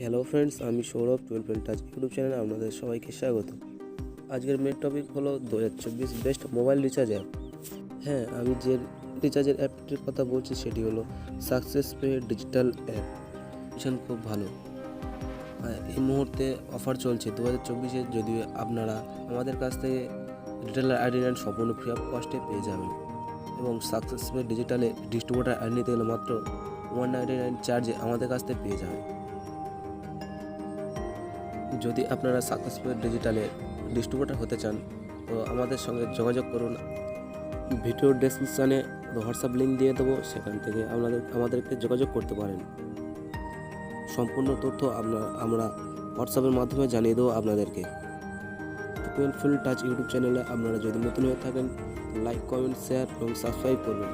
Hello friends, আমি Sourav 12 touch YouTube চ্যানেলে আপনাদের সবাইকে স্বাগত। আজকের মেন টপিক হলো 2024 বেস্ট মোবাইল রিচার্জ অ্যাপ। হ্যাঁ, আমি যে রিচার্জের অ্যাপটির কথা বলছি সেটি হলো সাকসেস পে ডিজিটাল অ্যাপ। ভীষণ খুব ভালো। এই মুহূর্তে অফার চলছে 2024-এ, যদি আপনারা আমাদের কাছ থেকে রিটেলার আইডি নেন সম্পূর্ণ ফ্রি অফ কস্টে পেয়ে যাবেন। এবং সাকসেস পে ডিজিটালে ডিস্ট্রিবিউটার আইডি নিতে গেলে মাত্র 199 চার্জে আমাদের কাছ থেকে পেয়ে যাবেন। যদি আপনারা সাকসেসফুল ডিজিটালে ডিস্ট্রিবিউটর হতে চান তো আমাদের সঙ্গে যোগাযোগ করুন। ভিডিও ডেসক্রিপশানে হোয়াটসঅ্যাপ লিঙ্ক দিয়ে দেবো, সেখান থেকে আমাদেরকে যোগাযোগ করতে পারেন। সম্পূর্ণ তথ্য আমরা হোয়াটসঅ্যাপের মাধ্যমে জানিয়ে দেবো আপনাদেরকে। 12 টাচ ইউটিউব চ্যানেলে আপনারা যদি নতুন হয়ে থাকেন লাইক, কমেন্ট, শেয়ার এবং সাবস্ক্রাইব করবেন।